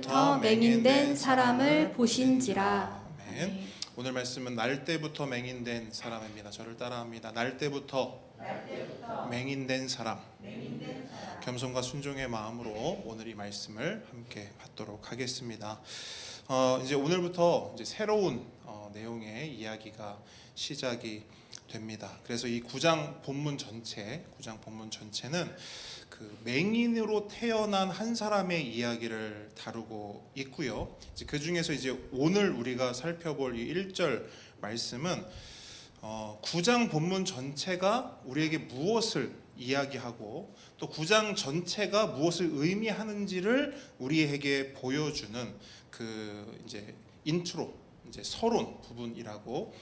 때부터 맹인된 사람을 보신지라. 아멘. 오늘 말씀은 날 때부터 맹인된 사람입니다. 저를 따라합니다. 날 때부터 맹인된 사람. 겸손과 순종의 마음으로 오늘 이 말씀을 함께 받도록 하겠습니다. 이제 오늘부터 이제 새로운 내용의 이야기가 시작이 됩니다. 그래서 이 9장 본문 전체는 그 맹인으로 태어난 한 사람의 이야기를 다루고 있고요. 이제 그 중에서 이제 오늘 우리가 살펴볼 이 1절 말씀은 9장 본문 전체가 우리에게 무엇을 이야기하고 또 9장 전체가 무엇을 의미하는지를 우리에게 보여주는 그 이제 인트로, 이제 서론 부분이라고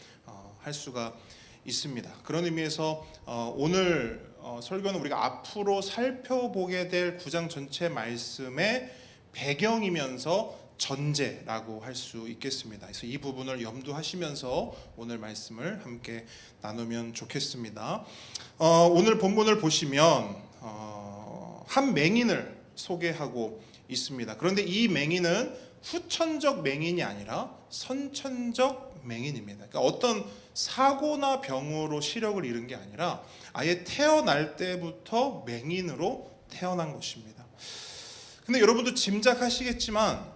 할 수가 있습니다. 그런 의미에서 오늘 설교는 우리가 앞으로 살펴보게 될 9장 전체 말씀의 배경이면서 전제라고 할 수 있겠습니다. 그래서 이 부분을 염두하시면서 오늘 말씀을 함께 나누면 좋겠습니다. 오늘 본문을 보시면 한 맹인을 소개하고 있습니다. 그런데 이 맹인은 후천적 맹인이 아니라 선천적 맹인입니다. 그러니까 어떤 사고나 병으로 시력을 잃은 게 아니라 아예 태어날 때부터 맹인으로 태어난 것입니다. 근데 여러분도 짐작하시겠지만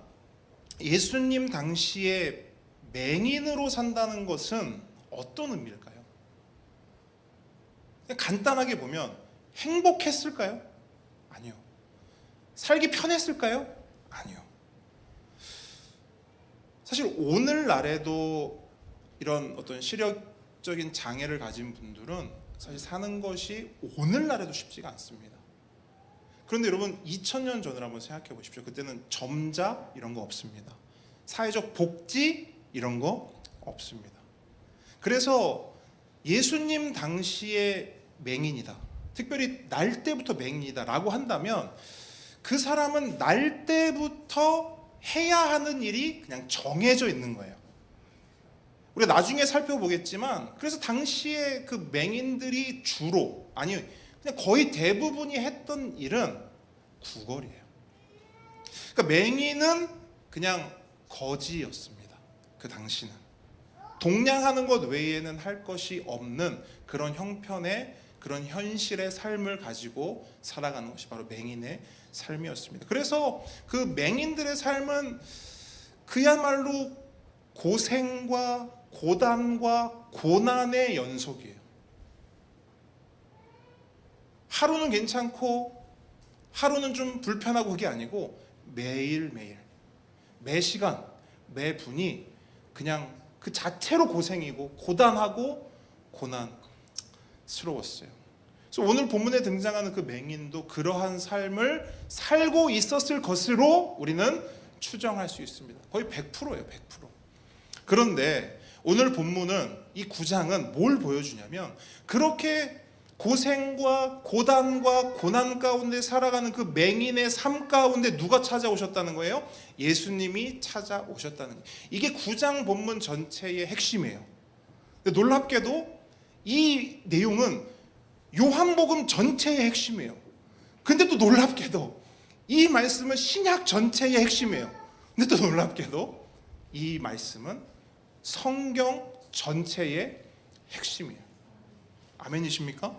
예수님 당시에 맹인으로 산다는 것은 어떤 의미일까요? 그냥 간단하게 보면 행복했을까요? 아니요. 살기 편했을까요? 아니요. 사실 오늘날에도 이런 어떤 시력적인 장애를 가진 분들은 사실 사는 것이 오늘날에도 쉽지가 않습니다. 그런데 여러분 2000년 전을 한번 생각해 보십시오. 그때는 점자 이런 거 없습니다. 사회적 복지 이런 거 없습니다. 그래서 예수님 당시에 맹인이다, 특별히 날 때부터 맹인이다 라고 한다면 그 사람은 날 때부터 해야 하는 일이 그냥 정해져 있는 거예요. 우리가 나중에 살펴보겠지만 그래서 당시에 그 맹인들이 주로, 아니 그냥 거의 대부분이 했던 일은 구걸이에요. 그러니까 맹인은 그냥 거지였습니다. 그 당시는 동냥하는 것 외에는 할 것이 없는 그런 형편의, 그런 현실의 삶을 가지고 살아가는 것이 바로 맹인의 삶이었습니다. 그래서 그 맹인들의 삶은 그야말로 고생과 고단과 고난의 연속이에요. 하루는 괜찮고 하루는 좀 불편하고 그게 아니고 매일매일 매 시간 매 분이 그냥 그 자체로 고생이고 고단하고 고난스러웠어요. 그래서 오늘 본문에 등장하는 그 맹인도 그러한 삶을 살고 있었을 것으로 우리는 추정할 수 있습니다. 거의 100%예요. 100%. 그런데 오늘 본문은, 이 9장은 뭘 보여주냐면 그렇게 고생과 고단과 고난 가운데 살아가는 그 맹인의 삶 가운데 누가 찾아오셨다는 거예요? 예수님이 찾아오셨다는 거예요. 이게 9장 본문 전체의 핵심이에요. 놀랍게도 이 내용은 요한복음 전체의 핵심이에요. 근데 또 놀랍게도 이 말씀은 신약 전체의 핵심이에요. 근데 또 놀랍게도 이 말씀은 성경 전체의 핵심이에요. 아멘이십니까?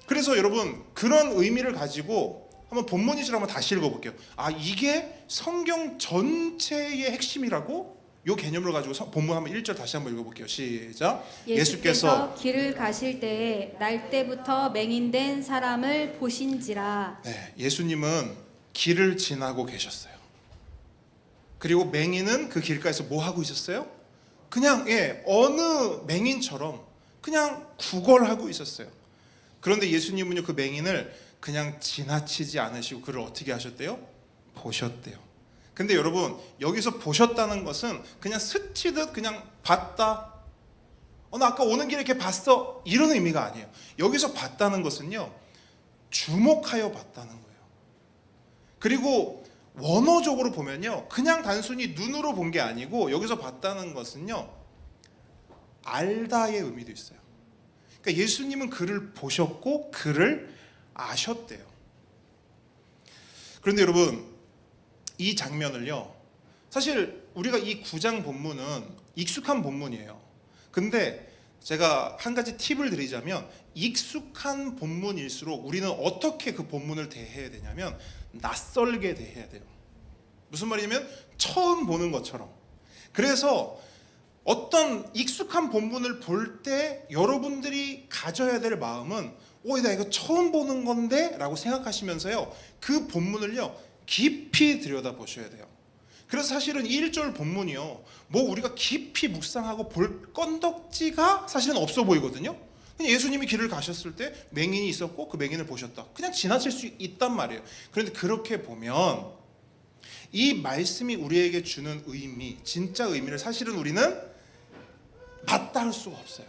그래서 여러분 그런 의미를 가지고 한번 본문 2절 한번 다시 읽어볼게요. 아, 이게 성경 전체의 핵심이라고? 이 개념을 가지고 본문 한번 1절 다시 한번 읽어볼게요. 시작. 예수께서 길을 가실 때에 날 때부터 맹인된 사람을 보신지라. 네, 예수님은 길을 지나고 계셨어요. 그리고 맹인은 그 길가에서 뭐 하고 있었어요? 그냥 어느 맹인처럼 그냥 구걸하고 있었어요. 그런데 예수님은요 그 맹인을 그냥 지나치지 않으시고 그를 어떻게 하셨대요? 보셨대요. 근데 여러분 여기서 보셨다는 것은 그냥 스치듯 그냥 봤다, 나 아까 오는 길에 이렇게 봤어, 이런 의미가 아니에요. 여기서 봤다는 것은요 주목하여 봤다는 거예요. 그리고 원어적으로 보면요 그냥 단순히 눈으로 본 게 아니고 여기서 봤다는 것은요 알다의 의미도 있어요. 그러니까 예수님은 그를 보셨고 그를 아셨대요. 그런데 여러분 이 장면을요, 사실 우리가 이 9장 본문은 익숙한 본문이에요. 근데 제가 한 가지 팁을 드리자면, 익숙한 본문일수록 우리는 어떻게 그 본문을 대해야 되냐면 낯설게 대해야 돼요. 무슨 말이냐면 처음 보는 것처럼. 그래서 어떤 익숙한 본문을 볼 때 여러분들이 가져야 될 마음은 나 이거 처음 보는 건데 라고 생각하시면서요, 그 본문을요 깊이 들여다보셔야 돼요. 그래서 사실은 1절 본문이요, 뭐 우리가 깊이 묵상하고 볼 건덕지가 사실은 없어 보이거든요. 그냥 예수님이 길을 가셨을 때 맹인이 있었고 그 맹인을 보셨다, 그냥 지나칠 수 있단 말이에요. 그런데 그렇게 보면 이 말씀이 우리에게 주는 의미, 진짜 의미를 사실은 우리는 맞닿을 수가 없어요.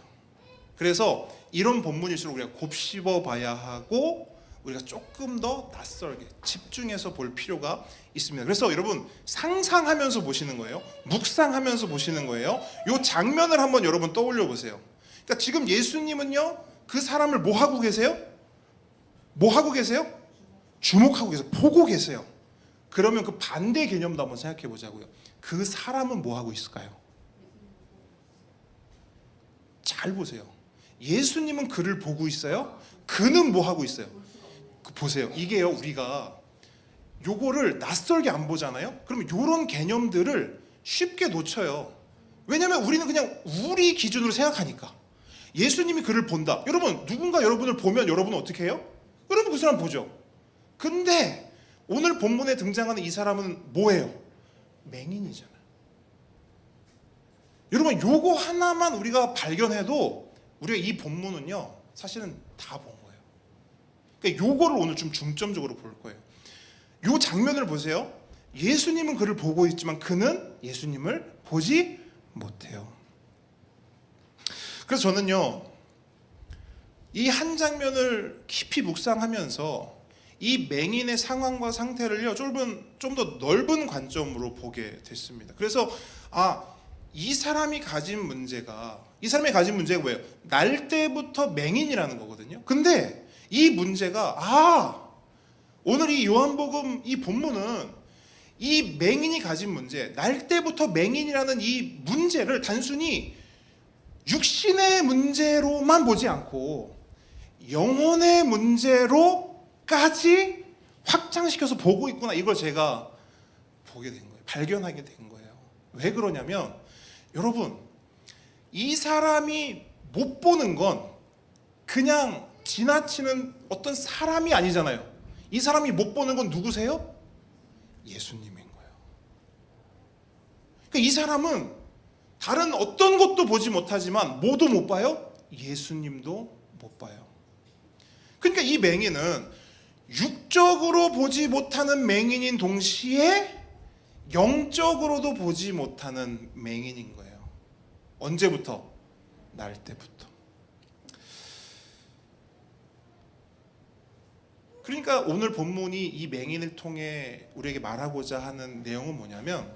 그래서 이런 본문일수록 우리가 곱씹어 봐야 하고 우리가 조금 더 낯설게 집중해서 볼 필요가 있습니다. 그래서 여러분 상상하면서 보시는 거예요. 묵상하면서 보시는 거예요. 이 장면을 한번 여러분 떠올려 보세요. 그러니까 지금 예수님은요, 그 사람을 뭐 하고 계세요? 뭐 하고 계세요? 주목하고 계세요. 보고 계세요. 그러면 그 반대 개념도 한번 생각해 보자고요. 그 사람은 뭐 하고 있을까요? 잘 보세요. 예수님은 그를 보고 있어요. 그는 뭐 하고 있어요? 보세요. 이게요, 우리가 요거를 낯설게 안 보잖아요. 그러면 요런 개념들을 쉽게 놓쳐요. 왜냐면 우리는 그냥 우리 기준으로 생각하니까. 예수님이 그를 본다. 여러분, 누군가 여러분을 보면 여러분은 어떻게 해요? 여러분 그 사람 보죠. 근데 오늘 본문에 등장하는 이 사람은 뭐예요? 맹인이잖아요. 여러분, 요거 하나만 우리가 발견해도 우리가 이 본문은요 사실은 다 본 거예요. 그러니까 요거를 오늘 좀 중점적으로 볼 거예요. 요 장면을 보세요. 예수님은 그를 보고 있지만 그는 예수님을 보지 못해요. 그래서 저는요, 이 한 장면을 깊이 묵상하면서 이 맹인의 상황과 상태를요 좀 더 넓은 관점으로 보게 됐습니다. 그래서 이 사람이 가진 문제가 뭐예요? 날 때부터 맹인이라는 거거든요. 근데 이 문제가 오늘 이 요한복음 이 본문은 이 맹인이 가진 문제, 날 때부터 맹인이라는 이 문제를 단순히 육신의 문제로만 보지 않고 영혼의 문제로까지 확장시켜서 보고 있구나, 이걸 제가 보게 된 거예요. 발견하게 된 거예요. 왜 그러냐면 여러분, 이 사람이 못 보는 건 그냥 지나치는 어떤 사람이 아니잖아요. 이 사람이 못 보는 건 누구세요? 예수님인 거예요. 그러니까 이 사람은 다른 어떤 것도 보지 못하지만 뭐도 못 봐요? 예수님도 못 봐요. 그러니까 이 맹인은 육적으로 보지 못하는 맹인인 동시에 영적으로도 보지 못하는 맹인인 거예요. 언제부터? 날 때부터. 그러니까 오늘 본문이 이 맹인을 통해 우리에게 말하고자 하는 내용은 뭐냐면,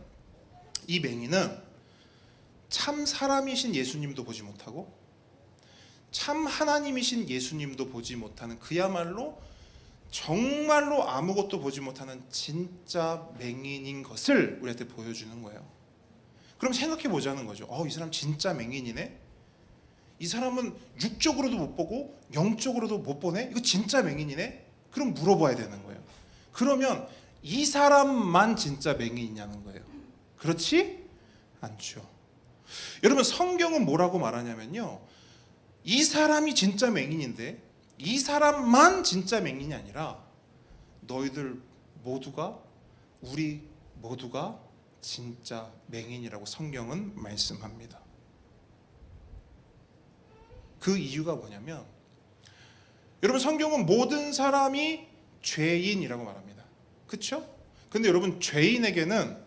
이 맹인은 참 사람이신 예수님도 보지 못하고 참 하나님이신 예수님도 보지 못하는, 그야말로 정말로 아무것도 보지 못하는 진짜 맹인인 것을 우리한테 보여주는 거예요. 그럼 생각해 보자는 거죠. 이 사람 진짜 맹인이네. 이 사람은 육적으로도 못 보고 영적으로도 못 보네. 이거 진짜 맹인이네. 그럼 물어봐야 되는 거예요. 그러면 이 사람만 진짜 맹인이냐는 거예요. 그렇지 않죠. 여러분, 성경은 뭐라고 말하냐면요, 이 사람이 진짜 맹인인데 이 사람만 진짜 맹인이 아니라 너희들 모두가, 우리 모두가 진짜 맹인이라고 성경은 말씀합니다. 그 이유가 뭐냐면, 여러분, 성경은 모든 사람이 죄인이라고 말합니다. 그렇죠? 근데 여러분, 죄인에게는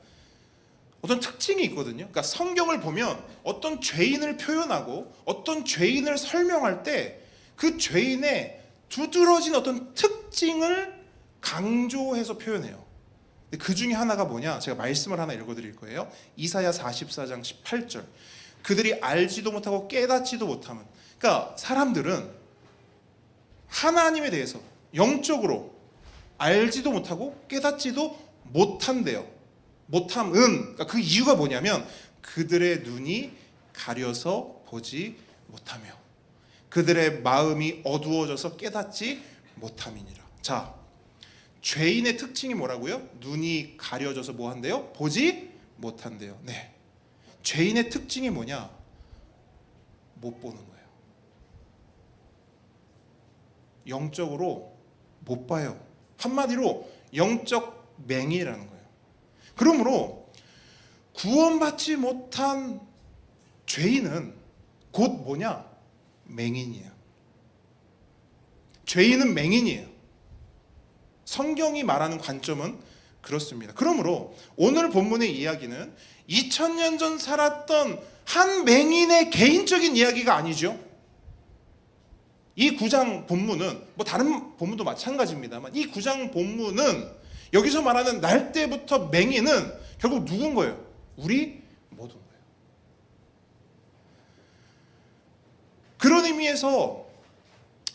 어떤 특징이 있거든요. 그러니까 성경을 보면 어떤 죄인을 표현하고 어떤 죄인을 설명할 때 그 죄인의 두드러진 어떤 특징을 강조해서 표현해요. 그 중에 하나가 뭐냐? 제가 말씀을 하나 읽어드릴 거예요. 이사야 44장 18절. 그들이 알지도 못하고 깨닫지도 못함은, 그러니까 사람들은 하나님에 대해서 영적으로 알지도 못하고 깨닫지도 못한대요. 못함은, 그러니까 그 이유가 뭐냐면 그들의 눈이 가려서 보지 못하며 그들의 마음이 어두워져서 깨닫지 못함이니라. 자, 죄인의 특징이 뭐라고요? 눈이 가려져서 뭐 한대요? 보지 못한대요. 네, 죄인의 특징이 뭐냐? 못 보는 거예요. 영적으로 못 봐요. 한마디로 영적 맹인이라는 거예요. 그러므로 구원받지 못한 죄인은 곧 뭐냐? 맹인이에요. 죄인은 맹인이에요. 성경이 말하는 관점은 그렇습니다. 그러므로 오늘 본문의 이야기는 2000년 전 살았던 한 맹인의 개인적인 이야기가 아니죠. 이 9장 본문은 뭐 다른 본문도 마찬가지입니다만 이 9장 본문은 여기서 말하는 날 때부터 맹인은 결국 누군 거예요? 우리 모두인 거예요. 그런 의미에서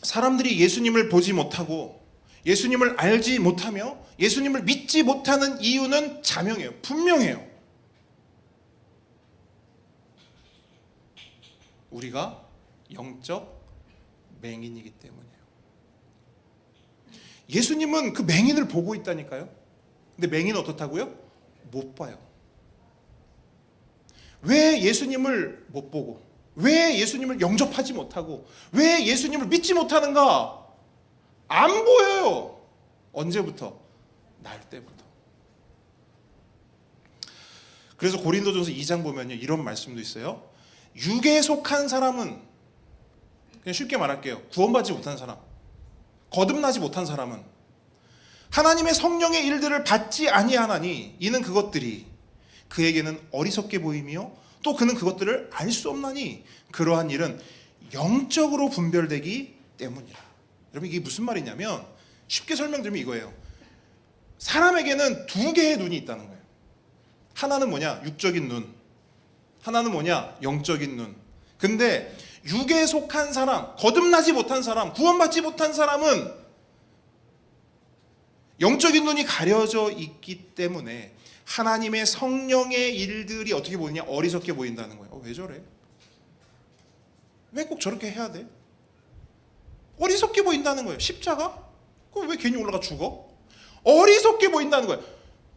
사람들이 예수님을 보지 못하고 예수님을 알지 못하며 예수님을 믿지 못하는 이유는 자명해요. 분명해요. 우리가 영적 맹인이기 때문이에요. 예수님은 그 맹인을 보고 있다니까요. 근데 맹인은 어떻다고요? 못 봐요. 왜 예수님을 못 보고 왜 예수님을 영접하지 못하고 왜 예수님을 믿지 못하는가? 안 보여요. 언제부터? 날 때부터. 그래서 고린도전서 2장 보면요 이런 말씀도 있어요. 육에 속한 사람은, 그냥 쉽게 말할게요, 구원받지 못한 사람, 거듭나지 못한 사람은 하나님의 성령의 일들을 받지 아니하나니 이는 그것들이 그에게는 어리석게 보이며 또 그는 그것들을 알 수 없나니 그러한 일은 영적으로 분별되기 때문이라. 여러분 이게 무슨 말이냐면 쉽게 설명드리면 이거예요. 사람에게는 두 개의 눈이 있다는 거예요. 하나는 뭐냐? 육적인 눈. 하나는 뭐냐? 영적인 눈. 근데 육에 속한 사람, 거듭나지 못한 사람, 구원받지 못한 사람은 영적인 눈이 가려져 있기 때문에 하나님의 성령의 일들이 어떻게 보이냐? 어리석게 보인다는 거예요. 왜 저래? 왜 꼭 저렇게 해야 돼? 어리석게 보인다는 거예요. 십자가? 그럼 왜 괜히 올라가 죽어? 어리석게 보인다는 거예요.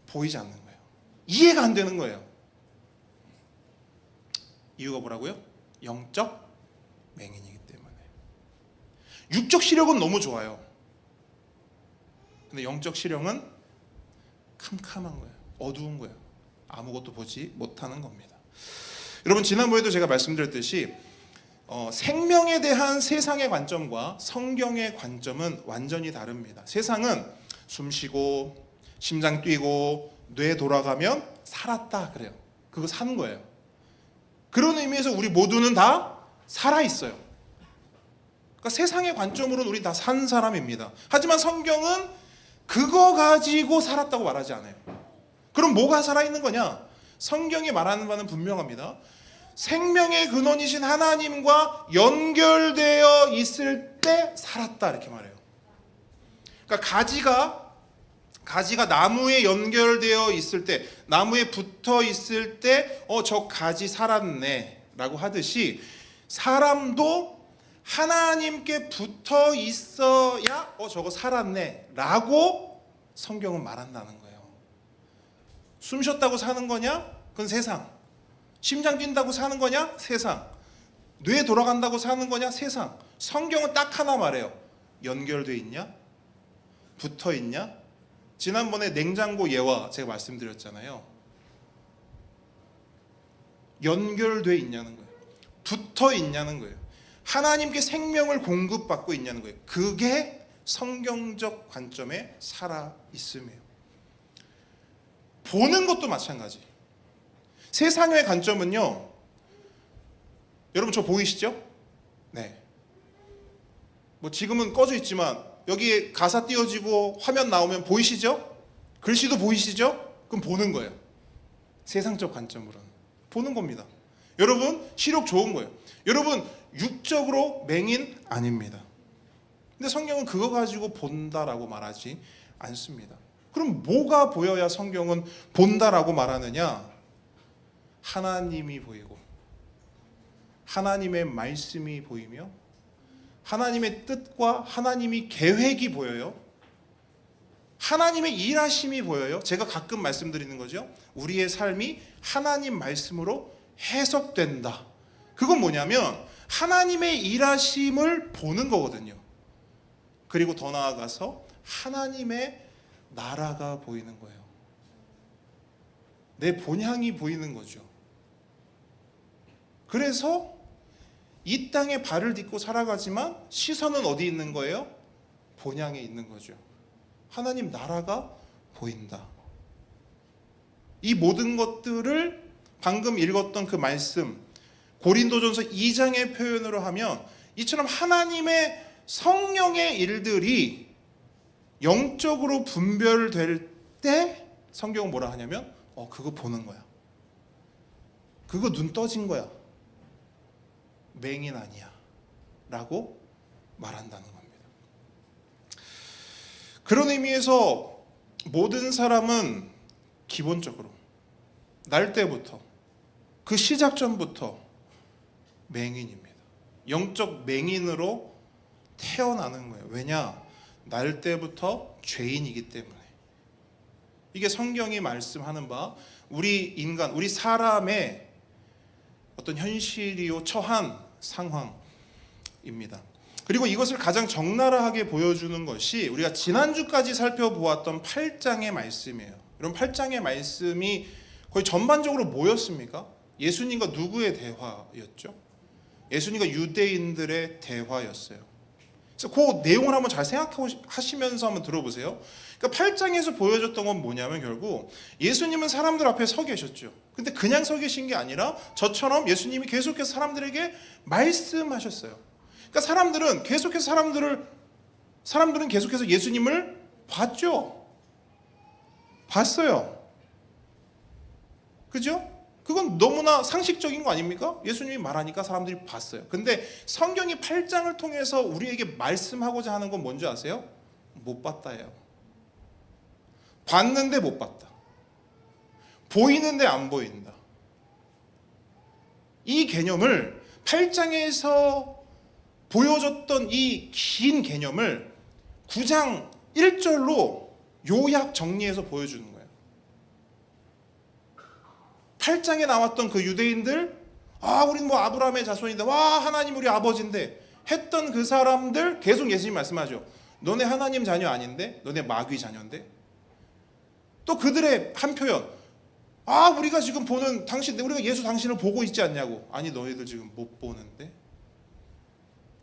보이지 않는 거예요. 이해가 안 되는 거예요. 이유가 뭐라고요? 영적 맹인이기 때문에. 육적 시력은 너무 좋아요. 근데 영적 시력은 캄캄한 거예요. 어두운 거예요. 아무것도 보지 못하는 겁니다. 여러분 지난번에도 제가 말씀드렸듯이 생명에 대한 세상의 관점과 성경의 관점은 완전히 다릅니다. 세상은 숨쉬고 심장 뛰고 뇌 돌아가면 살았다 그래요. 그거 사는 거예요. 그런 의미에서 우리 모두는 다 살아있어요. 그러니까 세상의 관점으로는 우리 다 산 사람입니다. 하지만 성경은 그거 가지고 살았다고 말하지 않아요. 그럼 뭐가 살아있는 거냐? 성경이 말하는 바는 분명합니다. 생명의 근원이신 하나님과 연결되어 있을 때 살았다 이렇게 말해요. 그러니까 가지가 나무에 연결되어 있을 때, 나무에 붙어 있을 때 저 가지 살았네 라고 하듯이 사람도 하나님께 붙어 있어야 저거 살았네 라고 성경은 말한다는 거예요. 숨 쉬었다고 사는 거냐? 그건 세상. 심장 뛴다고 사는 거냐? 세상. 뇌 돌아간다고 사는 거냐? 세상. 성경은 딱 하나 말해요. 연결돼 있냐? 붙어 있냐? 지난번에 냉장고 예화 제가 말씀드렸잖아요. 연결돼 있냐는 거예요. 붙어 있냐는 거예요. 하나님께 생명을 공급받고 있냐는 거예요. 그게 성경적 관점에 살아 있음이에요. 보는 것도 마찬가지. 세상의 관점은요. 여러분 저 보이시죠? 네. 뭐 지금은 꺼져 있지만 여기에 가사 띄워지고 화면 나오면 보이시죠? 글씨도 보이시죠? 그럼 보는 거예요. 세상적 관점으로는 보는 겁니다. 여러분 시력 좋은 거예요. 여러분 육적으로 맹인 아닙니다. 근데 성경은 그거 가지고 본다라고 말하지 않습니다. 그럼 뭐가 보여야 성경은 본다라고 말하느냐? 하나님이 보이고 하나님의 말씀이 보이며 하나님의 뜻과 하나님의 계획이 보여요. 하나님의 일하심이 보여요. 제가 가끔 말씀드리는 거죠. 우리의 삶이 하나님 말씀으로 해석된다. 그건 뭐냐면 하나님의 일하심을 보는 거거든요. 그리고 더 나아가서 하나님의 나라가 보이는 거예요. 내 본향이 보이는 거죠. 그래서 이 땅에 발을 딛고 살아가지만 시선은 어디 있는 거예요? 본향에 있는 거죠. 하나님 나라가 보인다. 이 모든 것들을 방금 읽었던 그 말씀 고린도전서 2장의 표현으로 하면 이처럼 하나님의 성령의 일들이 영적으로 분별될 때 성경은 뭐라 하냐면 그거 보는 거야. 그거 눈 떠진 거야. 맹인 아니야 라고 말한다는 겁니다. 그런 의미에서 모든 사람은 기본적으로 날 때부터 그 시작 전부터 맹인입니다. 영적 맹인으로 태어나는 거예요. 왜냐? 날 때부터 죄인이기 때문에. 이게 성경이 말씀하는 바 우리 인간, 우리 사람의 어떤 현실이요 처한 상황입니다. 그리고 이것을 가장 적나라하게 보여주는 것이 우리가 지난주까지 살펴보았던 8장의 말씀이에요. 이런 8장의 말씀이 거의 전반적으로 뭐였습니까? 예수님과 누구의 대화였죠? 예수님과 유대인들의 대화였어요. 그래서 그 내용을 한번 잘 생각하시면서 한번 들어보세요. 그러니까 8장에서 보여줬던 건 뭐냐면 결국 예수님은 사람들 앞에 서 계셨죠. 근데 그냥 서 계신 게 아니라 저처럼 예수님이 계속해서 사람들에게 말씀하셨어요. 그러니까 사람들은 계속해서 예수님을 봤죠. 봤어요. 그죠? 그건 너무나 상식적인 거 아닙니까? 예수님이 말하니까 사람들이 봤어요. 근데 성경이 8장을 통해서 우리에게 말씀하고자 하는 건 뭔지 아세요? 못 봤다예요. 봤는데 못 봤다. 보이는데 안 보인다. 이 개념을 8장에서 보여줬던 이 긴 개념을 9장 1절로 요약 정리해서 보여주는 거예요. 8장에 나왔던 그 유대인들, 우린 뭐 아브라함의 자손인데, 하나님 우리 아버지인데 했던 그 사람들 계속 예수님 말씀하죠. 너네 하나님 자녀 아닌데? 너네 마귀 자녀인데? 또 그들의 한 표현, 우리가 지금 보는 우리가 예수 당신을 보고 있지 않냐고. 아니 너희들 지금 못 보는데?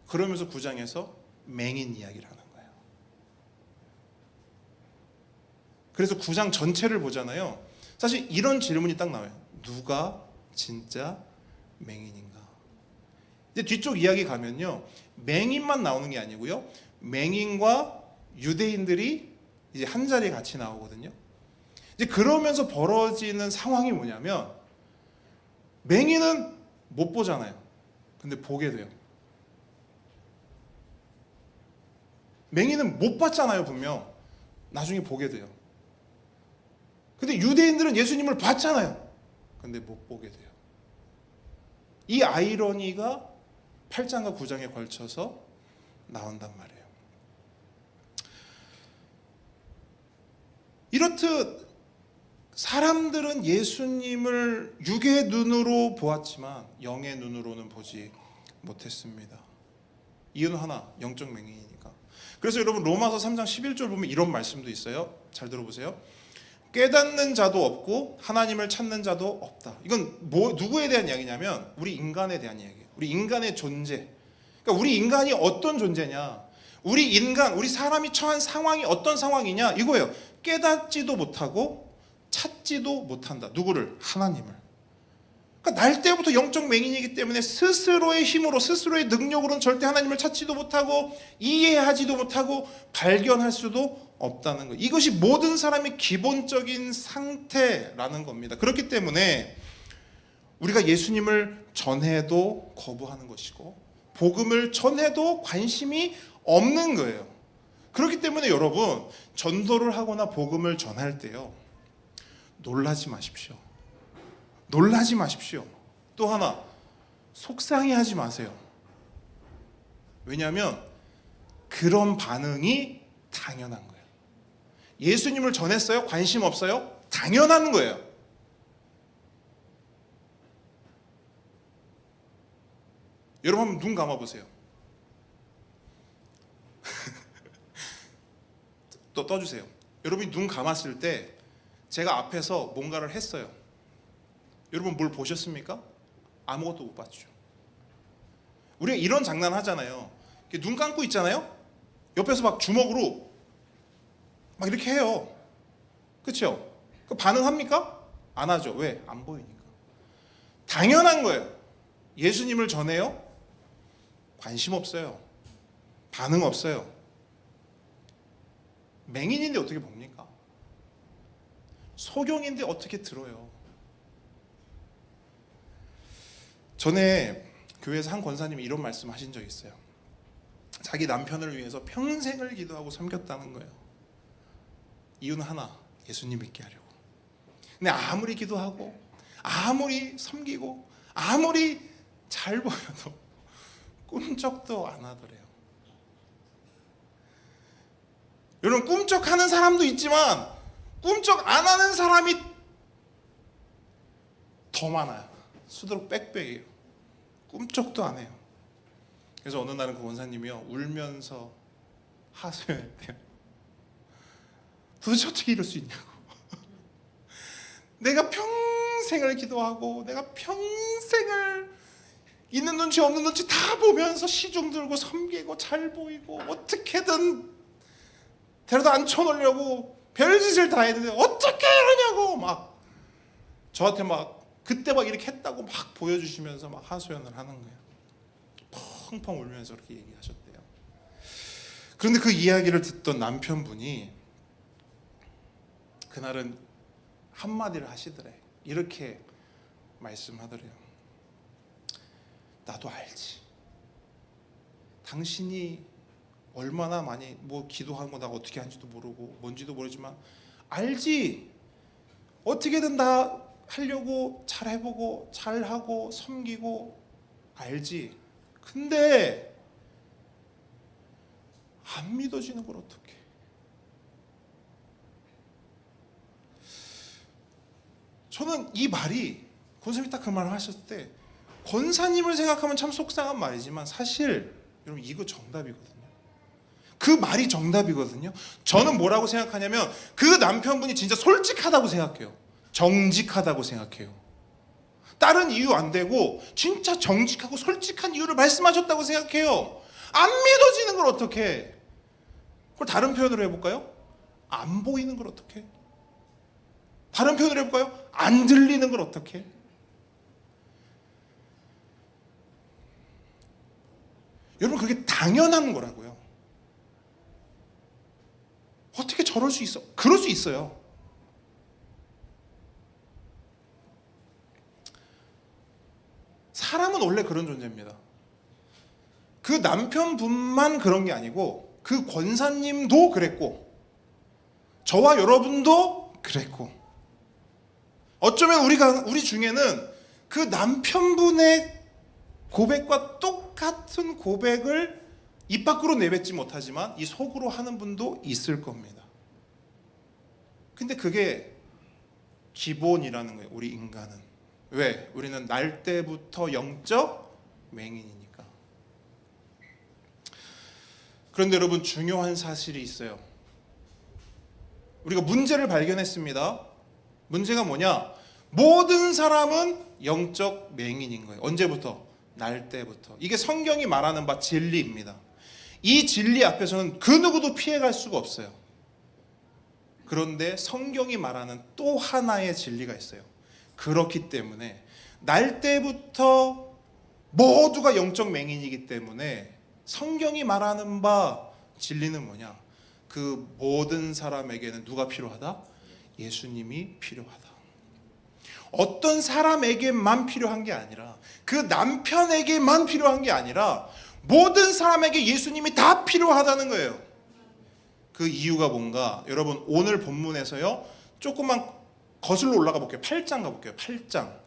그러면서 9장에서 맹인 이야기를 하는 거예요. 그래서 9장 전체를 보잖아요. 사실 이런 질문이 딱 나와요. 누가 진짜 맹인인가? 이제 뒤쪽 이야기 가면요, 맹인만 나오는 게 아니고요, 맹인과 유대인들이 이제 한 자리에 같이 나오거든요. 이제 그러면서 벌어지는 상황이 뭐냐면 맹인은 못 보잖아요. 근데 보게 돼요. 맹인은 못 봤잖아요, 분명. 나중에 보게 돼요. 근데 유대인들은 예수님을 봤잖아요. 근데 못 보게 돼요. 이 아이러니가 8장과 9장에 걸쳐서 나온단 말이에요. 이렇듯 사람들은 예수님을 육의 눈으로 보았지만 영의 눈으로는 보지 못했습니다. 이유는 하나, 영적 맹인이니까. 그래서 여러분 로마서 3장 11절 보면 이런 말씀도 있어요. 잘 들어보세요. 깨닫는 자도 없고 하나님을 찾는 자도 없다. 이건 누구에 대한 이야기냐면 우리 인간에 대한 이야기예요. 우리 인간의 존재. 그러니까 우리 인간이 어떤 존재냐? 우리 사람이 처한 상황이 어떤 상황이냐? 이거예요. 깨닫지도 못하고 찾지도 못한다. 누구를? 하나님을. 그러니까 날 때부터 영적 맹인이기 때문에 스스로의 힘으로, 스스로의 능력으로는 절대 하나님을 찾지도 못하고 이해하지도 못하고 발견할 수도 없다는 거. 이것이 모든 사람의 기본적인 상태라는 겁니다. 그렇기 때문에 우리가 예수님을 전해도 거부하는 것이고 복음을 전해도 관심이 없는 거예요. 그렇기 때문에 여러분, 전도를 하거나 복음을 전할 때요, 놀라지 마십시오. 놀라지 마십시오. 또 하나, 속상해하지 마세요. 왜냐하면 그런 반응이 당연한 거예요. 예수님을 전했어요? 관심 없어요? 당연한 거예요. 여러분 한번 눈 감아보세요. 또 떠주세요. 여러분이 눈 감았을 때 제가 앞에서 뭔가를 했어요. 여러분 뭘 보셨습니까? 아무것도 못 봤죠. 우리가 이런 장난 하잖아요. 눈 감고 있잖아요. 옆에서 막 주먹으로 막 이렇게 해요. 그렇죠? 그 반응합니까? 안 하죠. 왜? 안 보이니까. 당연한 거예요. 예수님을 전해요? 관심 없어요. 반응 없어요. 맹인인데 어떻게 봅니까? 소경인데 어떻게 들어요? 전에 교회에서 한 권사님이 이런 말씀 하신 적이 있어요. 자기 남편을 위해서 평생을 기도하고 섬겼다는 거예요. 이유는 하나, 예수님 믿게 하려고. 근데 아무리 기도하고 아무리 섬기고 아무리 잘 보여도 꿈쩍도 안 하더래요. 여러분, 꿈쩍하는 사람도 있지만 꿈쩍 안 하는 사람이 더 많아요. 수두룩 빽빽이에요. 꿈쩍도 안 해요. 그래서 어느 날은 그 원사님이요, 울면서 하소연했대요. 도대체 어떻게 이럴 수 있냐고. 내가 평생을 기도하고 내가 평생을 있는 눈치 없는 눈치 다 보면서 시중 들고 섬기고 잘 보이고 어떻게든 데려다 앉혀놓으려고 별짓을 다 했는데 어떻게 이러냐고 막 저한테 막 그때 막 이렇게 했다고 막 보여주시면서 막 하소연을 하는 거예요. 펑펑 울면서 그렇게 얘기하셨대요. 그런데 그 이야기를 듣던 남편분이 그날은 한마디를 하시더래. 이렇게 말씀하더래요. 나도 알지. 당신이 얼마나 많이 뭐 기도한 거 내가 어떻게 하는지도 모르고 뭔지도 모르지만 알지. 어떻게든 다 하려고 잘 해보고 잘하고 섬기고 알지. 근데 안 믿어지는 걸 어떡해. 저는 이 말이 권사님이 딱 그 말을 하셨을 때 권사님을 생각하면 참 속상한 말이지만 사실 여러분 이거 정답이거든요. 그 말이 정답이거든요. 저는 뭐라고 생각하냐면 그 남편분이 진짜 솔직하다고 생각해요. 정직하다고 생각해요. 다른 이유 안 되고 진짜 정직하고 솔직한 이유를 말씀하셨다고 생각해요. 안 믿어지는 걸 어떡해. 그걸 다른 표현으로 해볼까요? 안 보이는 걸 어떡해. 다른 표현으로 해볼까요? 안 들리는 걸 어떡해. 여러분 그게 당연한 거라고요. 어떻게 저럴 수 있어? 그럴 수 있어요. 사람은 원래 그런 존재입니다. 그 남편분만 그런 게 아니고 그 권사님도 그랬고 저와 여러분도 그랬고 어쩌면 우리 중에는 그 남편분의 고백과 똑같은 고백을 입 밖으로 내뱉지 못하지만 이 속으로 하는 분도 있을 겁니다. 근데 그게 기본이라는 거예요. 우리 인간은. 왜? 우리는 날 때부터 영적 맹인이니까. 그런데 여러분 중요한 사실이 있어요. 우리가 문제를 발견했습니다. 문제가 뭐냐? 모든 사람은 영적 맹인인 거예요. 언제부터? 날 때부터. 이게 성경이 말하는 바 진리입니다. 이 진리 앞에서는 그 누구도 피해갈 수가 없어요. 그런데 성경이 말하는 또 하나의 진리가 있어요. 그렇기 때문에 날 때부터 모두가 영적 맹인이기 때문에 성경이 말하는 바 진리는 뭐냐? 그 모든 사람에게는 누가 필요하다? 예수님이 필요하다. 어떤 사람에게만 필요한 게 아니라 그 남편에게만 필요한 게 아니라 모든 사람에게 예수님이 다 필요하다는 거예요. 그 이유가 뭔가 여러분 오늘 본문에서요 조금만 거슬러 올라가 볼게요. 8장 가볼게요. 8장.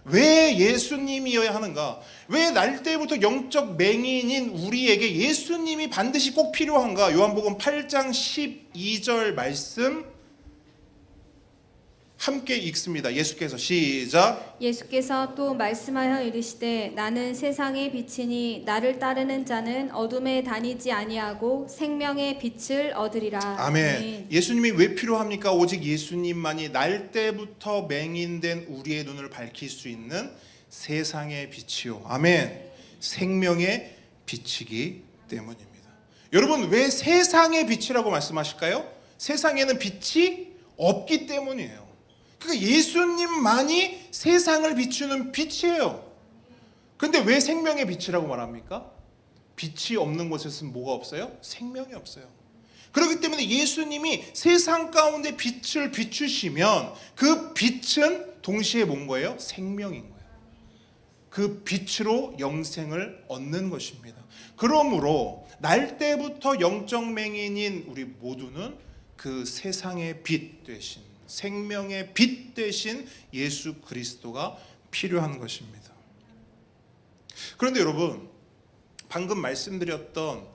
왜 예수님이어야 하는가? 왜 날 때부터 영적 맹인인 우리에게 예수님이 반드시 꼭 필요한가? 요한복음 8장 12절 말씀 함께 읽습니다. 예수께서 시작. 예수께서 또 말씀하여 이르시되 나는 세상의 빛이니 나를 따르는 자는 어둠에 다니지 아니하고 생명의 빛을 얻으리라. 아멘. 예수님이 왜 필요합니까? 오직 예수님만이 날 때부터 맹인된 우리의 눈을 밝힐 수 있는 세상의 빛이요. 아멘. 생명의 빛이기 때문입니다. 여러분 왜 세상의 빛이라고 말씀하실까요? 세상에는 빛이 없기 때문이에요. 그러니까 예수님만이 세상을 비추는 빛이에요. 근데 왜 생명의 빛이라고 말합니까? 빛이 없는 곳에서는 뭐가 없어요? 생명이 없어요. 그렇기 때문에 예수님이 세상 가운데 빛을 비추시면 그 빛은 동시에 뭔 거예요? 생명인 거예요. 그 빛으로 영생을 얻는 것입니다. 그러므로 날 때부터 영적 맹인인 우리 모두는 그 세상의 빛 되신 생명의 빛 되신 예수 그리스도가 필요한 것입니다. 그런데 여러분 방금 말씀드렸던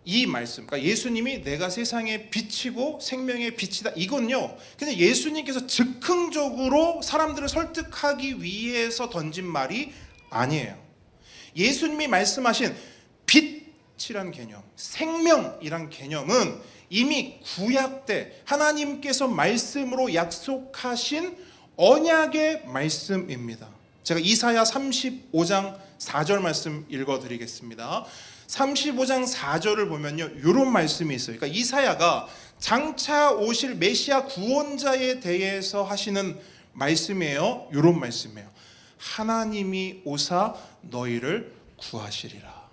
이 말씀, 그러니까 예수님이 내가 세상의 빛이고 생명의 빛이다, 이건요 그냥 예수님께서 즉흥적으로 사람들을 설득하기 위해서 던진 말이 아니에요. 예수님이 말씀하신 빛이란 개념, 생명이란 개념은 이미 구약 때 하나님께서 말씀으로 약속하신 언약의 말씀입니다. 제가 이사야 35장 4절 말씀 읽어드리겠습니다. 35장 4절을 보면요 이런 말씀이 있어요. 그러니까 이사야가 장차 오실 메시아 구원자에 대해서 하시는 말씀이에요. 이런 말씀이에요. 하나님이 오사 너희를 구하시리라.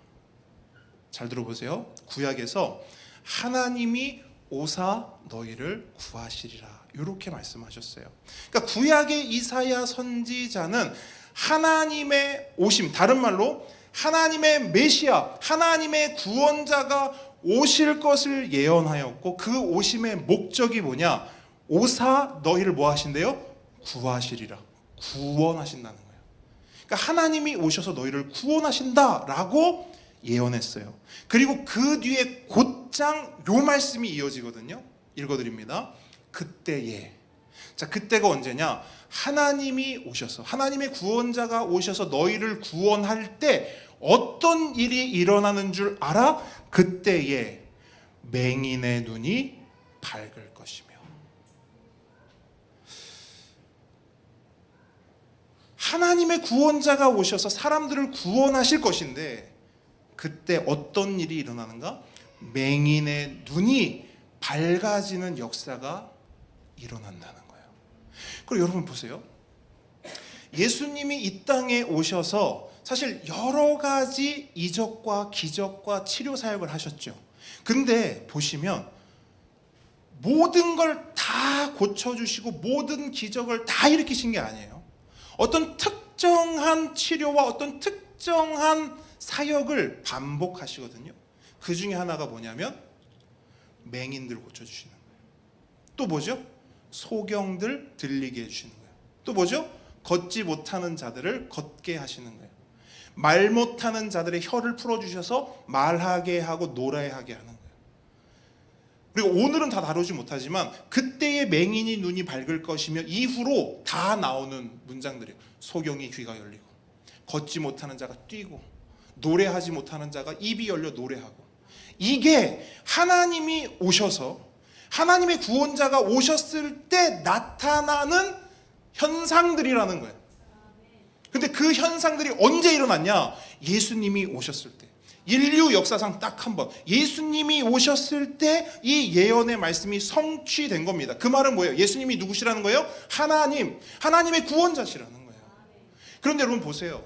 잘 들어보세요. 구약에서 하나님이 오사 너희를 구하시리라 이렇게 말씀하셨어요. 그러니까 구약의 이사야 선지자는 하나님의 오심, 다른 말로 하나님의 메시아, 하나님의 구원자가 오실 것을 예언하였고 그 오심의 목적이 뭐냐? 오사 너희를 뭐 하신대요? 구하시리라. 구원하신다는 거예요. 그러니까 하나님이 오셔서 너희를 구원하신다라고 예언했어요. 그리고 그 뒤에 곧장 요 말씀이 이어지거든요. 읽어드립니다. 그때에. 자, 그때가 언제냐? 하나님이 오셔서, 하나님의 구원자가 오셔서 너희를 구원할 때 어떤 일이 일어나는 줄 알아? 그때에 맹인의 눈이 밝을 것이며. 하나님의 구원자가 오셔서 사람들을 구원하실 것인데 그때 어떤 일이 일어나는가? 맹인의 눈이 밝아지는 역사가 일어난다는 거예요. 그리고 여러분 보세요. 예수님이 이 땅에 오셔서 사실 여러 가지 이적과 기적과 치료 사역을 하셨죠. 근데 보시면 모든 걸 다 고쳐주시고 모든 기적을 다 일으키신 게 아니에요. 어떤 특정한 치료와 어떤 특정한 사역을 반복하시거든요. 그 중에 하나가 뭐냐면 맹인들 고쳐주시는 거예요. 또 뭐죠? 소경들 들리게 해주시는 거예요. 또 뭐죠? 걷지 못하는 자들을 걷게 하시는 거예요. 말 못하는 자들의 혀를 풀어주셔서 말하게 하고 노래하게 하는 거예요. 그리고 오늘은 다 다루지 못하지만 그때의 맹인이 눈이 밝을 것이며 이후로 다 나오는 문장들이에요. 소경이 귀가 열리고 걷지 못하는 자가 뛰고 노래하지 못하는 자가 입이 열려 노래하고, 이게 하나님이 오셔서 하나님의 구원자가 오셨을 때 나타나는 현상들이라는 거예요. 근데 그 현상들이 언제 일어났냐? 예수님이 오셨을 때. 인류 역사상 딱 한 번 예수님이 오셨을 때 이 예언의 말씀이 성취된 겁니다. 그 말은 뭐예요? 예수님이 누구시라는 거예요? 하나님의 구원자시라는 거예요. 그런데 여러분 보세요.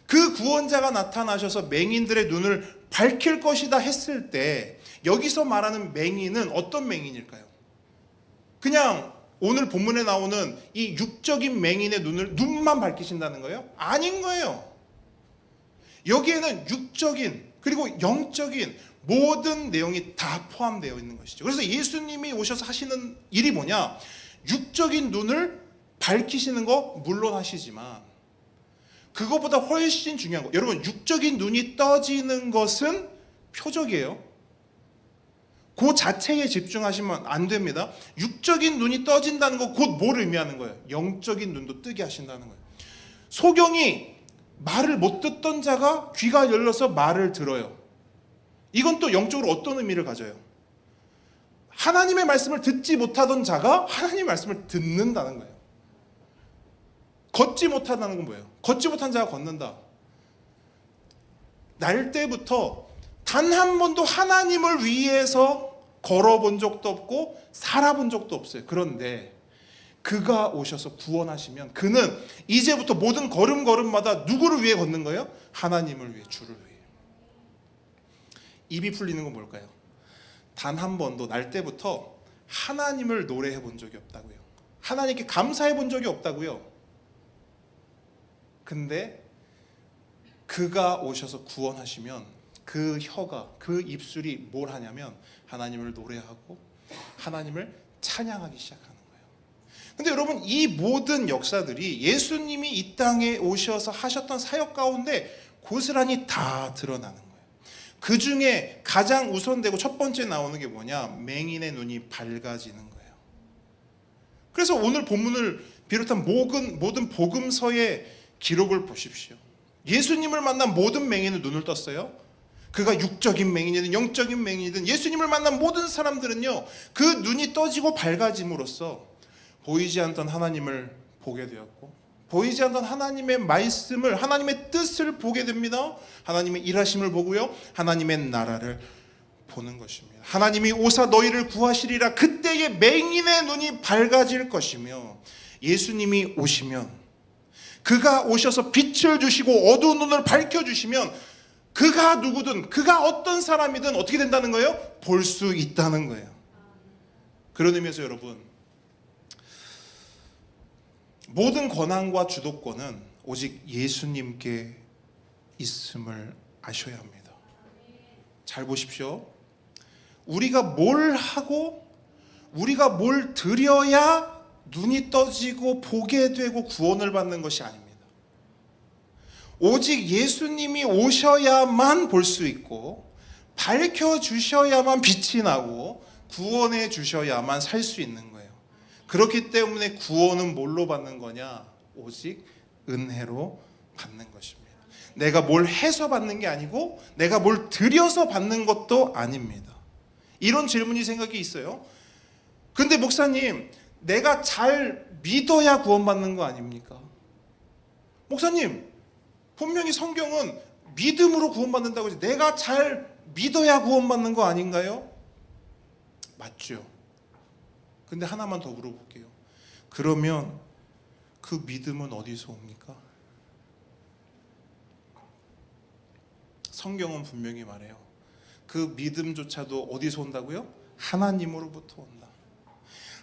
그 구원자가 나타나셔서 맹인들의 눈을 밝힐 것이다 했을 때 여기서 말하는 맹인은 어떤 맹인일까요? 그냥 오늘 본문에 나오는 이 육적인 맹인의 눈만 밝히신다는 거예요? 아닌 거예요. 여기에는 육적인 그리고 영적인 모든 내용이 다 포함되어 있는 것이죠. 그래서 예수님이 오셔서 하시는 일이 뭐냐? 육적인 눈을 밝히시는 거 물론 하시지만 그것보다 훨씬 중요한 거, 여러분, 육적인 눈이 떠지는 것은 표적이에요. 그 자체에 집중하시면 안 됩니다. 육적인 눈이 떠진다는 거 곧 뭘 의미하는 거예요? 영적인 눈도 뜨게 하신다는 거예요. 소경이 말을 못 듣던 자가 귀가 열려서 말을 들어요. 이건 또 영적으로 어떤 의미를 가져요? 하나님의 말씀을 듣지 못하던 자가 하나님의 말씀을 듣는다는 거예요. 걷지 못하다는 건 뭐예요? 걷지 못한 자가 걷는다. 날 때부터 단 한 번도 하나님을 위해서 걸어본 적도 없고 살아본 적도 없어요. 그런데 그가 오셔서 구원하시면 그는 이제부터 모든 걸음걸음마다 누구를 위해 걷는 거예요? 하나님을 위해, 주를 위해. 입이 풀리는 건 뭘까요? 단 한 번도 날 때부터 하나님을 노래해 본 적이 없다고요. 하나님께 감사해 본 적이 없다고요. 근데 그가 오셔서 구원하시면 그 혀가, 그 입술이 뭘 하냐면 하나님을 노래하고 하나님을 찬양하기 시작하는 거예요. 근데 여러분, 이 모든 역사들이 예수님이 이 땅에 오셔서 하셨던 사역 가운데 고스란히 다 드러나는 거예요. 그 중에 가장 우선되고 첫 번째 나오는 게 뭐냐? 맹인의 눈이 밝아지는 거예요. 그래서 오늘 본문을 비롯한 모든 복음서의 기록을 보십시오. 예수님을 만난 모든 맹인은 눈을 떴어요. 그가 육적인 맹인이든 영적인 맹인이든 예수님을 만난 모든 사람들은요, 그 눈이 떠지고 밝아짐으로써 보이지 않던 하나님을 보게 되었고, 보이지 않던 하나님의 말씀을, 하나님의 뜻을 보게 됩니다. 하나님의 일하심을 보고요, 하나님의 나라를 보는 것입니다. 하나님이 오사 너희를 구하시리라. 그때의 맹인의 눈이 밝아질 것이며, 예수님이 오시면, 그가 오셔서 빛을 주시고 어두운 눈을 밝혀주시면 그가 누구든, 그가 어떤 사람이든 어떻게 된다는 거예요? 볼 수 있다는 거예요. 그런 의미에서 여러분, 모든 권한과 주도권은 오직 예수님께 있음을 아셔야 합니다. 잘 보십시오. 우리가 뭘 하고 우리가 뭘 드려야 눈이 떠지고 보게 되고 구원을 받는 것이 아닙니다. 오직 예수님이 오셔야만 볼 수 있고 밝혀주셔야만 빛이 나고 구원해 주셔야만 살 수 있는 거예요. 그렇기 때문에 구원은 뭘로 받는 거냐? 오직 은혜로 받는 것입니다. 내가 뭘 해서 받는 게 아니고 내가 뭘 드려서 받는 것도 아닙니다. 이런 질문이 생각이 있어요. 근데 목사님, 내가 잘 믿어야 구원받는 거 아닙니까? 목사님, 분명히 성경은 믿음으로 구원받는다고 하지, 내가 잘 믿어야 구원받는 거 아닌가요? 맞죠. 근데 하나만 더 물어볼게요. 그러면 그 믿음은 어디서 옵니까? 성경은 분명히 말해요. 그 믿음조차도 어디서 온다고요? 하나님으로부터 온다.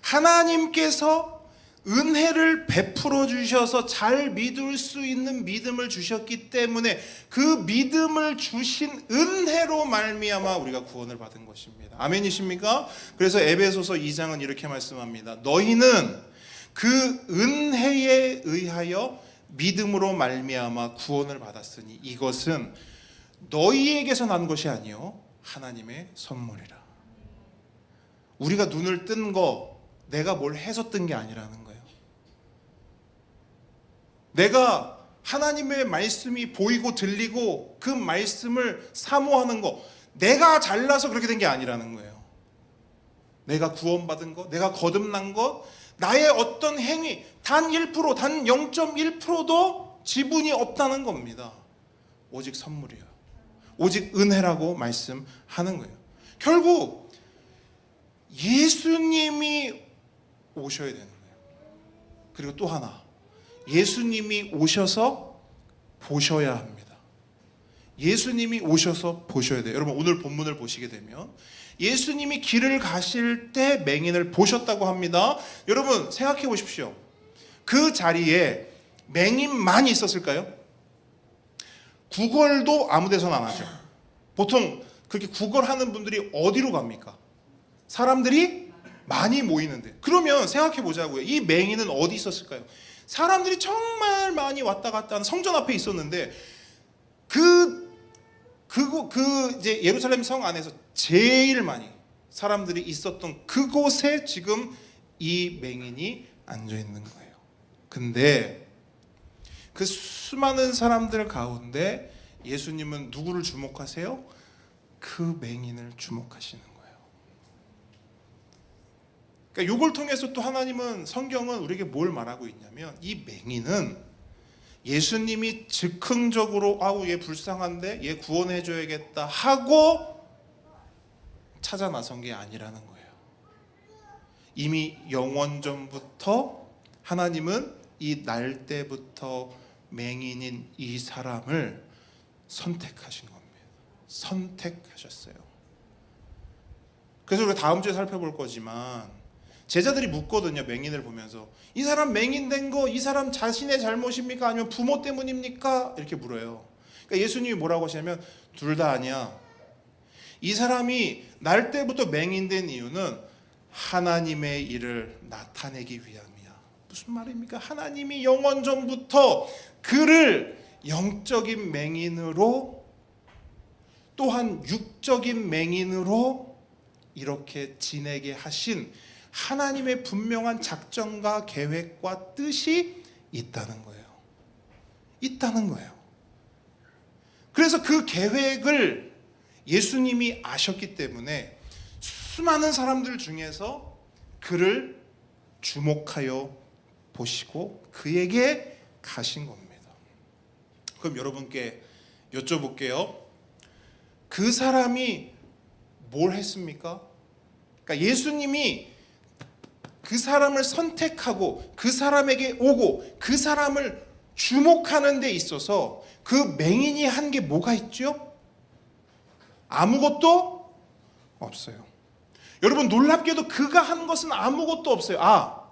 하나님께서 은혜를 베풀어 주셔서 잘 믿을 수 있는 믿음을 주셨기 때문에 그 믿음을 주신 은혜로 말미암아 우리가 구원을 받은 것입니다. 아멘이십니까? 그래서 에베소서 2장은 이렇게 말씀합니다. 너희는 그 은혜에 의하여 믿음으로 말미암아 구원을 받았으니 이것은 너희에게서 난 것이 아니요 하나님의 선물이라. 우리가 눈을 뜬 거 내가 뭘 해서 뜬 게 아니라는 거예요. 내가 하나님의 말씀이 보이고 들리고 그 말씀을 사모하는 거, 내가 잘나서 그렇게 된 게 아니라는 거예요. 내가 구원받은 거, 내가 거듭난 거, 나의 어떤 행위 단 1%, 단 0.1%도 지분이 없다는 겁니다. 오직 선물이에요. 오직 은혜라고 말씀하는 거예요. 결국 예수님이 오셔야 되는 거예요. 그리고 또 하나, 예수님이 오셔서 보셔야 합니다. 예수님이 오셔서 보셔야 돼요. 여러분, 오늘 본문을 보시게 되면 예수님이 길을 가실 때 맹인을 보셨다고 합니다. 여러분 생각해 보십시오. 그 자리에 맹인만 있었을까요? 구걸도 아무 데서나 안 하죠. 보통 그렇게 구걸하는 분들이 어디로 갑니까? 사람들이 많이 모이는데. 그러면 생각해 보자고요. 이 맹인은 어디 있었을까요? 사람들이 정말 많이 왔다 갔다 하는 성전 앞에 있었는데 그 이제 예루살렘 성 안에서 제일 많이 사람들이 있었던 그곳에 지금 이 맹인이 앉아 있는 거예요. 근데 그 수많은 사람들 가운데 예수님은 누구를 주목하세요? 그 맹인을 주목하시는 거예요. 그러니까 이걸 통해서 또 하나님은, 성경은 우리에게 뭘 말하고 있냐면, 이 맹인은 예수님이 즉흥적으로 아우 얘 불쌍한데 얘 구원해 줘야겠다 하고 찾아 나선 게 아니라는 거예요. 이미 영원전부터 하나님은 이 날 때부터 맹인인 이 사람을 선택하신 겁니다. 선택하셨어요. 그래서 우리가 다음 주에 살펴볼 거지만 제자들이 묻거든요. 맹인을 보면서 이 사람 맹인 된 거 이 사람 자신의 잘못입니까? 아니면 부모 때문입니까? 이렇게 물어요. 그러니까 예수님이 뭐라고 하시냐면 둘 다 아니야. 이 사람이 날 때부터 맹인된 이유는 하나님의 일을 나타내기 위함이야. 무슨 말입니까? 하나님이 영원전부터 그를 영적인 맹인으로 또한 육적인 맹인으로 이렇게 지내게 하신 하나님의 분명한 작전과 계획과 뜻이 있다는 거예요. 있다는 거예요. 그래서 그 계획을 예수님이 아셨기 때문에 수많은 사람들 중에서 그를 주목하여 보시고 그에게 가신 겁니다. 그럼 여러분께 여쭤볼게요. 그 사람이 뭘 했습니까? 그러니까 예수님이 그 사람을 선택하고 그 사람에게 오고 그 사람을 주목하는 데 있어서 그 맹인이 한 게 뭐가 있죠? 아무것도 없어요. 여러분 놀랍게도 그가 한 것은 아무것도 없어요.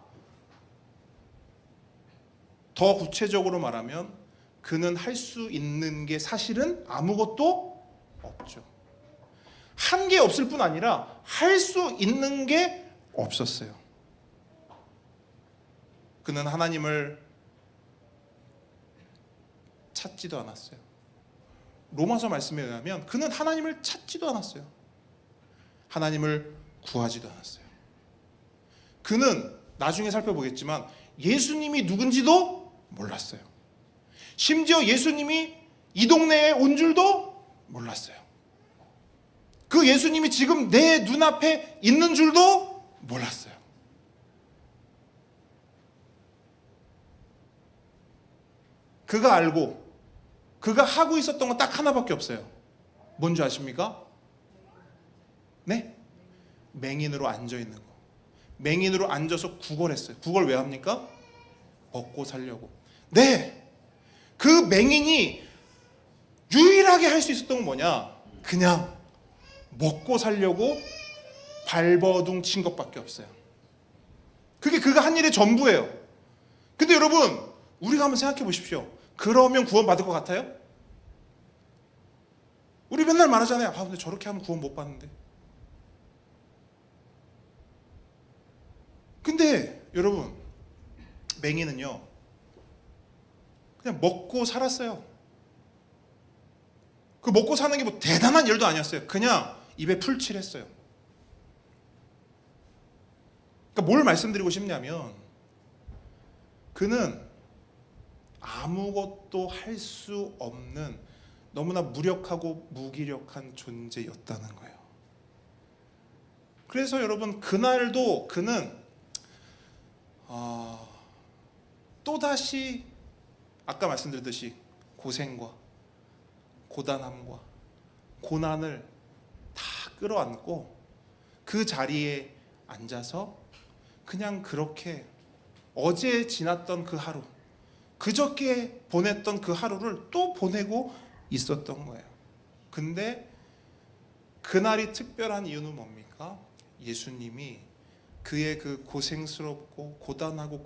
더 구체적으로 말하면 그는 할 수 있는 게 사실은 아무것도 없죠. 한 게 없을 뿐 아니라 할 수 있는 게 없었어요. 그는 하나님을 찾지도 않았어요. 로마서 말씀에 의하면 그는 하나님을 찾지도 않았어요. 하나님을 구하지도 않았어요. 그는 나중에 살펴보겠지만 예수님이 누군지도 몰랐어요. 심지어 예수님이 이 동네에 온 줄도 몰랐어요. 그 예수님이 지금 내 눈앞에 있는 줄도 몰랐어요. 그가 알고 그가 하고 있었던 건 딱 하나밖에 없어요. 뭔지 아십니까? 네? 맹인으로 앉아 있는 거. 맹인으로 앉아서 구걸했어요. 구걸 왜 합니까? 먹고 살려고. 네. 그 맹인이 유일하게 할 수 있었던 건 뭐냐? 그냥 먹고 살려고 발버둥 친 것밖에 없어요. 그게 그가 한 일의 전부예요. 근데 여러분, 우리가 한번 생각해 보십시오. 그러면 구원 받을 것 같아요? 우리 맨날 말하잖아요. 근데 저렇게 하면 구원 못 받는데. 근데 여러분, 맹인은요 그냥 먹고 살았어요. 그 먹고 사는 게 뭐 대단한 일도 아니었어요. 그냥 입에 풀칠했어요. 그러니까 뭘 말씀드리고 싶냐면 그는 아무것도 할 수 없는 너무나 무력하고 무기력한 존재였다는 거예요. 그래서 여러분 그날도 그는 또다시 아까 말씀드렸듯이 고생과 고단함과 고난을 다 끌어안고 그 자리에 앉아서 그냥 그렇게 어제 지났던 그 하루, 그저께 보냈던 그 하루를 또 보내고 있었던 거예요. 근데 그날이 특별한 이유는 뭡니까? 예수님이 그의 그 고생스럽고 고단하고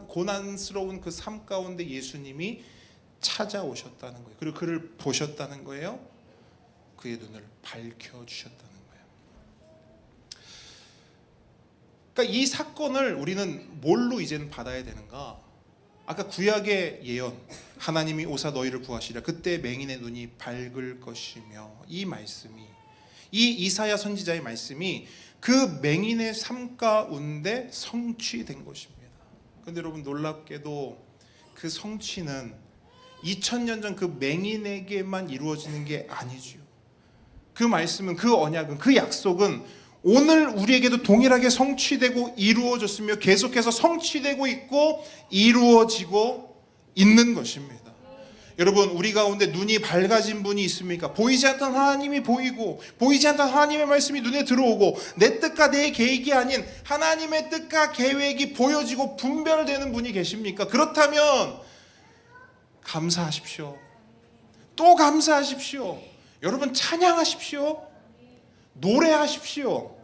고난스러운 그 삶 가운데 예수님이 찾아오셨다는 거예요. 그리고 그를 보셨다는 거예요. 그의 눈을 밝혀주셨다는 거예요. 그러니까 이 사건을 우리는 뭘로 이제는 받아야 되는가? 아까 구약의 예언, 하나님이 오사 너희를 구하시리라, 그때 맹인의 눈이 밝을 것이며, 이 말씀이, 이 이사야 선지자의 말씀이 그 맹인의 삶 가운데 성취된 것입니다. 그런데 여러분, 놀랍게도 그 성취는 2000년 전 그 맹인에게만 이루어지는 게 아니죠. 그 말씀은, 그 언약은, 그 약속은 오늘 우리에게도 동일하게 성취되고 이루어졌으며 계속해서 성취되고 있고 이루어지고 있는 것입니다. 여러분, 우리 가운데 눈이 밝아진 분이 있습니까? 보이지 않던 하나님이 보이고, 보이지 않던 하나님의 말씀이 눈에 들어오고, 내 뜻과 내 계획이 아닌 하나님의 뜻과 계획이 보여지고 분별되는 분이 계십니까? 그렇다면 감사하십시오. 또 감사하십시오. 여러분, 찬양하십시오. 노래하십시오.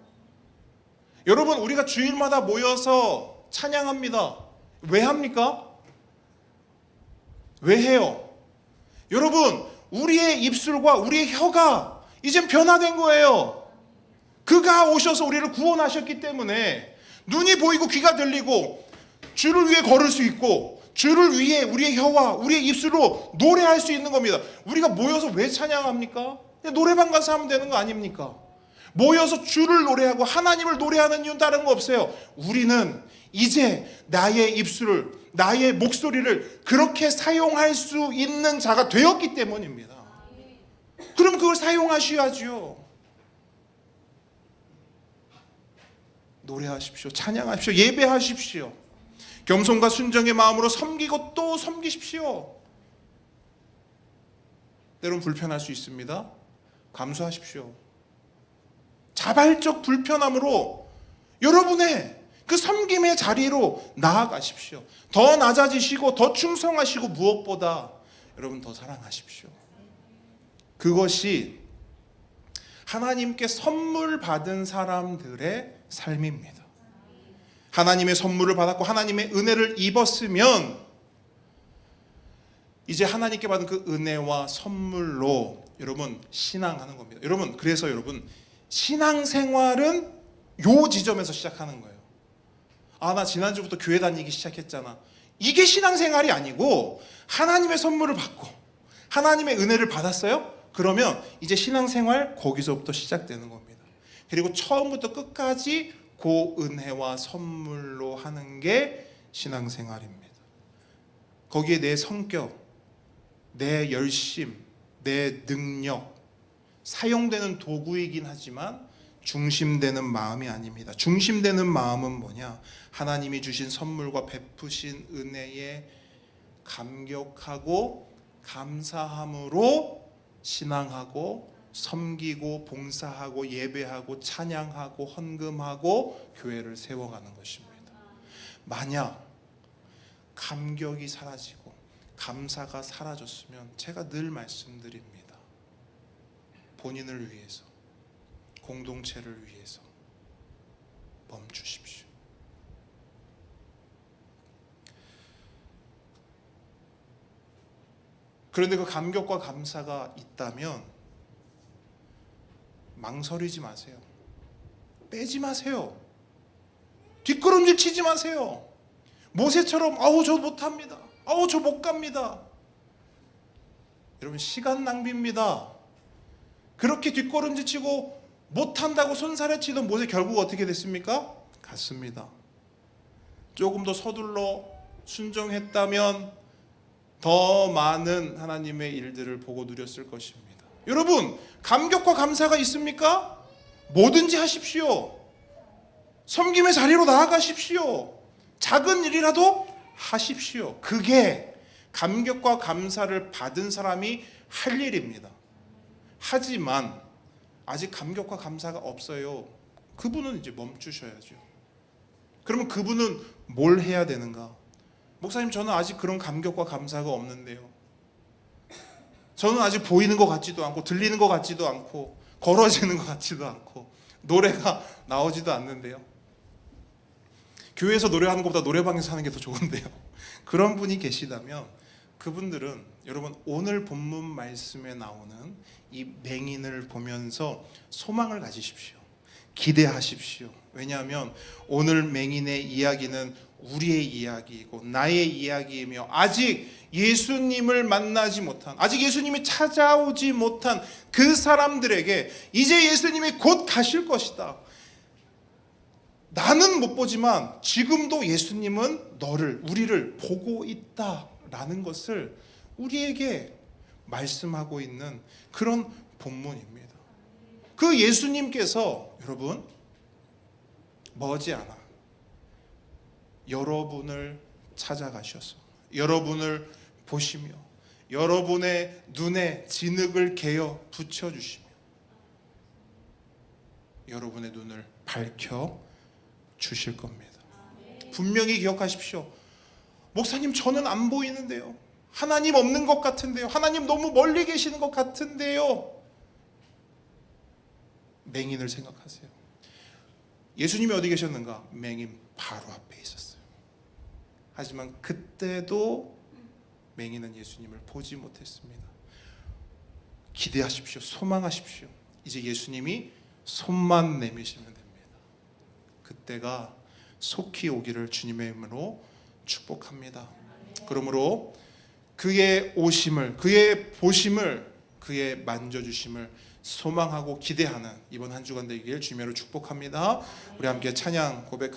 여러분, 우리가 주일마다 모여서 찬양합니다. 왜 합니까? 왜 해요? 여러분, 우리의 입술과 우리의 혀가 이젠 변화된 거예요. 그가 오셔서 우리를 구원하셨기 때문에 눈이 보이고 귀가 들리고 주를 위해 걸을 수 있고, 주를 위해 우리의 혀와 우리의 입술로 노래할 수 있는 겁니다. 우리가 모여서 왜 찬양합니까? 그냥 노래방 가서 하면 되는 거 아닙니까? 모여서 주를 노래하고 하나님을 노래하는 이유는 다른 거 없어요. 우리는 이제 나의 입술을, 나의 목소리를 그렇게 사용할 수 있는 자가 되었기 때문입니다. 그럼 그걸 사용하셔야죠. 노래하십시오. 찬양하십시오. 예배하십시오. 겸손과 순정의 마음으로 섬기고 또 섬기십시오. 때론 불편할 수 있습니다. 감수하십시오. 자발적 불편함으로 여러분의 그 섬김의 자리로 나아가십시오. 더 낮아지시고 더 충성하시고, 무엇보다 여러분 더 사랑하십시오. 그것이 하나님께 선물 받은 사람들의 삶입니다. 하나님의 선물을 받았고 하나님의 은혜를 입었으면 이제 하나님께 받은 그 은혜와 선물로 여러분 신앙하는 겁니다. 여러분, 그래서 여러분, 신앙생활은 요 지점에서 시작하는 거예요. 아, 나 지난주부터 교회 다니기 시작했잖아. 이게 신앙생활이 아니고, 하나님의 선물을 받고 하나님의 은혜를 받았어요? 그러면 이제 신앙생활 거기서부터 시작되는 겁니다. 그리고 처음부터 끝까지 그 은혜와 선물로 하는 게 신앙생활입니다. 거기에 내 성격, 내 열심, 내 능력, 사용되는 도구이긴 하지만 중심되는 마음이 아닙니다. 중심되는 마음은 뭐냐? 하나님이 주신 선물과 베푸신 은혜에 감격하고 감사함으로 신앙하고 섬기고 봉사하고 예배하고 찬양하고 헌금하고 교회를 세워가는 것입니다. 만약 감격이 사라지고 감사가 사라졌으면 제가 늘 말씀드립니다. 본인을 위해서, 공동체를 위해서 멈추십시오. 그런데 그 감격과 감사가 있다면 망설이지 마세요. 빼지 마세요. 뒷걸음질 치지 마세요. 모세처럼 아우 저 못합니다. 아우 저 못 갑니다. 여러분, 시간 낭비입니다. 그렇게 뒷걸음질 치고 못한다고 손살에 치던 모세 결국 어떻게 됐습니까? 갔습니다. 조금 더 서둘러 순종했다면 더 많은 하나님의 일들을 보고 누렸을 것입니다. 여러분, 감격과 감사가 있습니까? 뭐든지 하십시오. 섬김의 자리로 나아가십시오. 작은 일이라도 하십시오. 그게 감격과 감사를 받은 사람이 할 일입니다. 하지만 아직 감격과 감사가 없어요. 그분은 이제 멈추셔야죠. 그러면 그분은 뭘 해야 되는가? 목사님, 저는 아직 그런 감격과 감사가 없는데요. 저는 아직 보이는 것 같지도 않고 들리는 것 같지도 않고 걸어지는 것 같지도 않고 노래가 나오지도 않는데요. 교회에서 노래하는 것보다 노래방에서 하는 게 더 좋은데요. 그런 분이 계시다면 그분들은 여러분 오늘 본문 말씀에 나오는 이 맹인을 보면서 소망을 가지십시오. 기대하십시오. 왜냐하면 오늘 맹인의 이야기는 우리의 이야기이고 나의 이야기이며 아직 예수님을 만나지 못한, 아직 예수님이 찾아오지 못한 그 사람들에게 이제 예수님이 곧 가실 것이다. 나는 못 보지만 지금도 예수님은 우리를 보고 있다라는 것을 우리에게 말씀하고 있는 그런 본문입니다. 그 예수님께서 여러분 머지않아 여러분을 찾아가셔서 여러분을 보시며 여러분의 눈에 진흙을 개어 붙여주시며 여러분의 눈을 밝혀 주실 겁니다. 분명히 기억하십시오. 목사님, 저는 안 보이는데요. 하나님 없는 것 같은데요. 하나님 너무 멀리 계시는 것 같은데요. 맹인을 생각하세요. 예수님이 어디 계셨는가? 맹인 바로 앞에 있었어요. 하지만 그때도 맹인은 예수님을 보지 못했습니다. 기대하십시오. 소망하십시오. 이제 예수님이 손만 내미시면 됩니다. 그때가 속히 오기를 주님의 이름으로 축복합니다. 그러므로 그의 오심을, 그의 보심을, 그의 만져주심을 소망하고 기대하는 이번 한 주간 되기를 주님으로 축복합니다. 우리 함께 찬양 고백